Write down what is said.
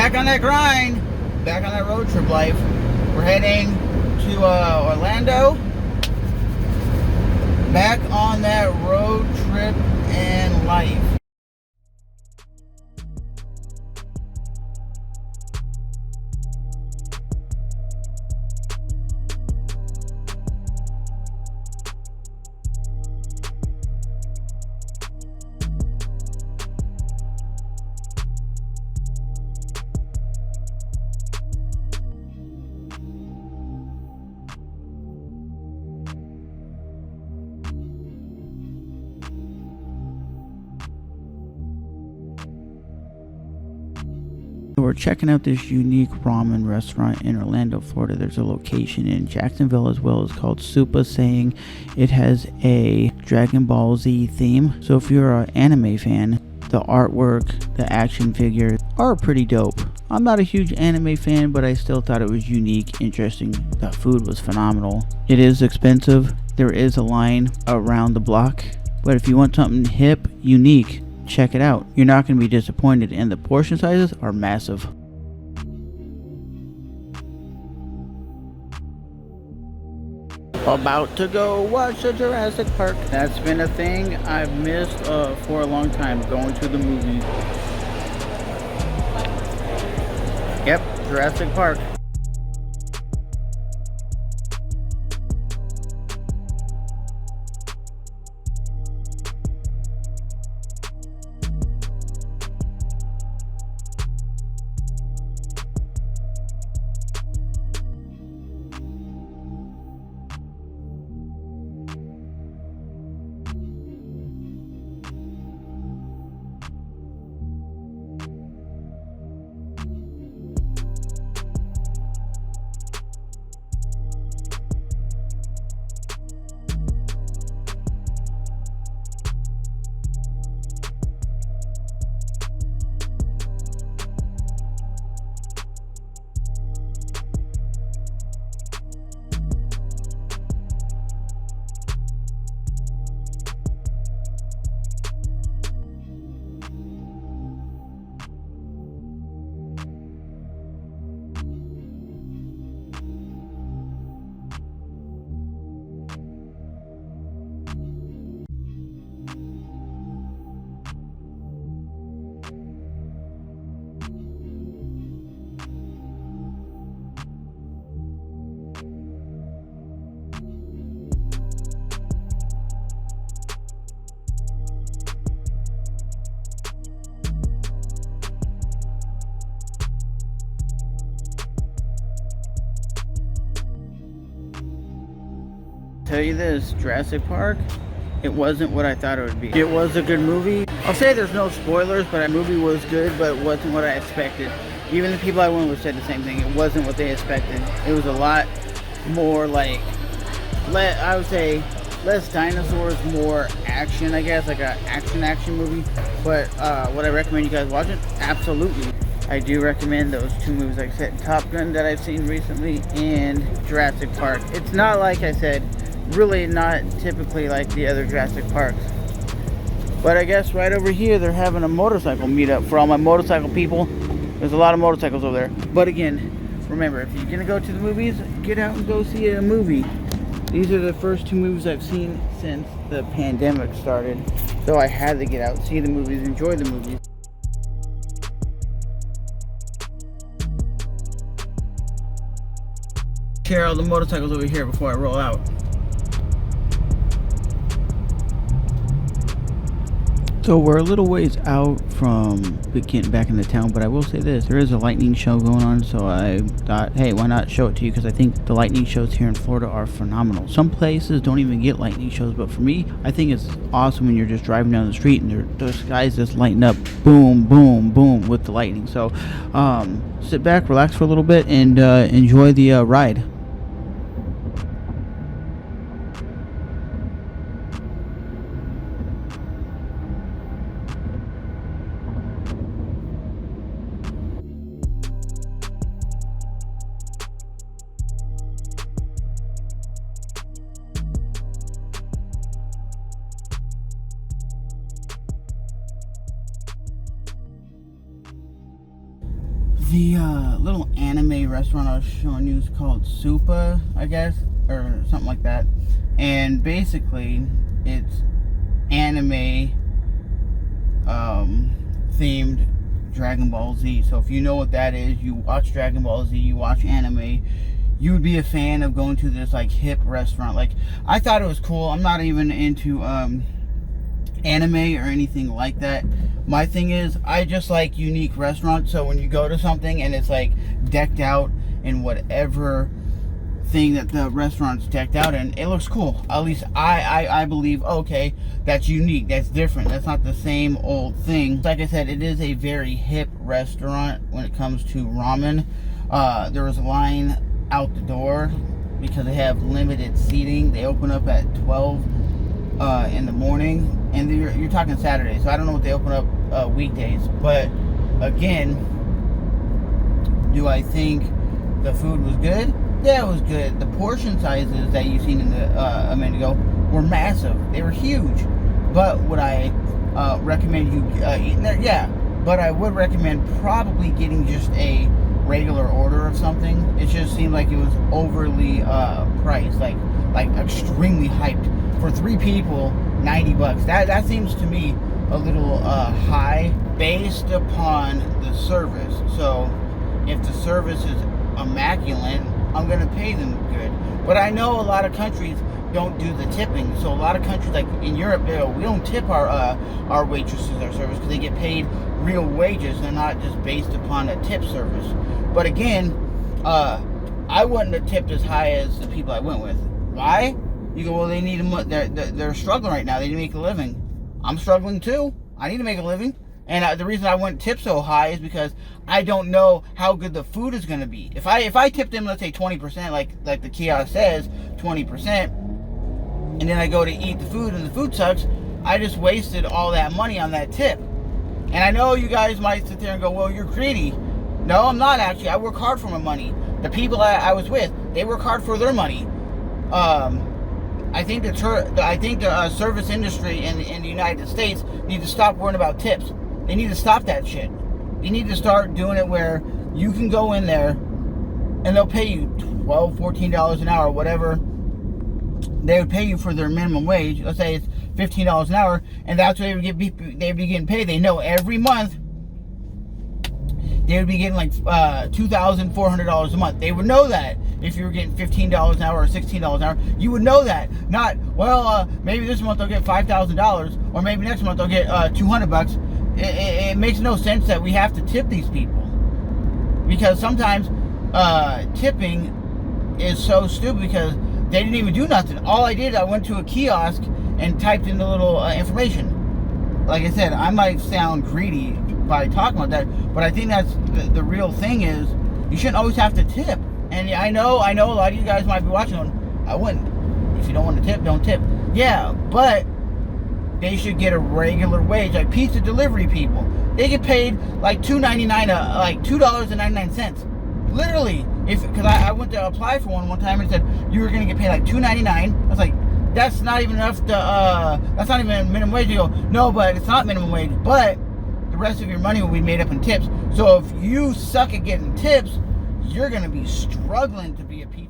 back on that grind, back on that road trip life. We're heading to Orlando. Back on that road trip and life. We're checking out this unique ramen restaurant in Orlando, Florida. There's a location in Jacksonville as well. It's called SOUPASAIYAN. It has a DragonBallZ theme. So if you're an anime fan, the artwork, the action figures are pretty dope. I'm not a huge anime fan, but I still thought it was unique, interesting. The food was phenomenal. It is expensive. There is a line around the block, but if you want something hip, unique, check it out. You're not going to be disappointed, and the portion sizes are massive. About to go watch the Jurassic Park. That's been a thing I've missed for a long time, going to the movies. Yep, Jurassic Park. Tell you this, Jurassic Park, it wasn't what I thought it would be. It was a good movie. I'll say there's no spoilers, but the movie was good, but it wasn't what I expected. Even the people I went with said the same thing. It wasn't what they expected. It was a lot more like, I would say, less dinosaurs, more action, I guess, like an action movie. But would I recommend you guys watch it? Absolutely. I do recommend those two movies, like I said, Top Gun that I've seen recently and Jurassic Park. It's not, like I said, really not typically like the other Jurassic Parks. But I guess right over here they're having a motorcycle meetup for all my motorcycle people. There's a lot of motorcycles over there. But again, remember, if you're gonna go to the movies, get out and go see a movie. These are the first two movies I've seen since the pandemic started. So I had to get out, see the movies, enjoy the movies. Share all the motorcycles over here before I roll out. So we're a little ways out from getting back into town, but I will say this, there is a lightning show going on, so I thought, hey, why not show it to you, because I think the lightning shows here in Florida are phenomenal. Some places don't even get lightning shows, but for me, I think it's awesome when you're just driving down the street and the skies just lighting up, boom, boom, boom, with the lightning. So sit back, relax for a little bit, and enjoy the ride. The little anime restaurant I was showing you is called SOUPA, I guess, or something like that. And basically, it's anime themed DragonBallZ. So if you know what that is, you watch DragonBallZ, you watch anime, you would be a fan of going to this like hip restaurant. Like, I thought it was cool. I'm not even into anime or anything like that. My thing is, I just like unique restaurants. So when you go to something and it's like decked out in whatever thing that the restaurant's decked out in, it looks cool. At least I believe, okay, that's unique, that's different, that's not the same old thing. Like I said, it is a very hip restaurant when it comes to ramen. There was a line out the door because they have limited seating. They open up at 12 in the morning, and you're talking Saturday, so I don't know what they open up weekdays. But again, do I think the food was good? Yeah, it was good. The portion sizes that you've seen in the a minute ago were massive. They were huge. But would I recommend you eating there? Yeah. But I would recommend probably getting just a regular order of something. It just seemed like it was overly priced, like extremely hyped. For 3 people, $90. That seems to me a little high based upon the service. So if the service is immaculate, I'm going to pay them good. But I know a lot of countries don't do the tipping. So a lot of countries, like in Europe, we don't tip our waitresses, our servers, because they get paid real wages. They're not just based upon a tip service. But again, I wouldn't have tipped as high as the people I went with. Why? You go, well, they need they're struggling right now. They need to make a living. I'm struggling too. I need to make a living. And the reason I wouldn't tip so high is because I don't know how good the food is going to be. If I tip them, let's say 20%, like the kiosk says, 20%, and then I go to eat the food and the food sucks, I just wasted all that money on that tip. And I know you guys might sit there and go, well, you're greedy. No, I'm not actually. I work hard for my money. The people I was with, they work hard for their money. I think the service industry in the United States needs to stop worrying about tips. They need to stop that shit. They need to start doing it where you can go in there and they'll pay you $12, $14 an hour, whatever they would pay you for their minimum wage. Let's say it's $15 an hour, and that's what they'd be getting paid. They know every month they would be getting like $2,400 a month. They would know that. If you were getting $15 an hour or $16 an hour, you would know that. Not, well, maybe this month they'll get $5,000, or maybe next month they'll get $200. It makes no sense that we have to tip these people, because sometimes tipping is so stupid because they didn't even do nothing. All I did, I went to a kiosk and typed in the little information. Like I said, I might sound greedy by talking about that, but I think that's the real thing is you shouldn't always have to tip. And I know a lot of you guys might be watching on, I wouldn't. If you don't want to tip, don't tip. Yeah, but they should get a regular wage, like pizza delivery people. They get paid like $2.99, like $2.99. Literally, because I went to apply for one time and it said you were gonna get paid like $2.99. I was like, that's not even enough to. That's not even minimum wage. You go, no, but it's not minimum wage. But the rest of your money will be made up in tips. So if you suck at getting tips, you're gonna be struggling to be a pizza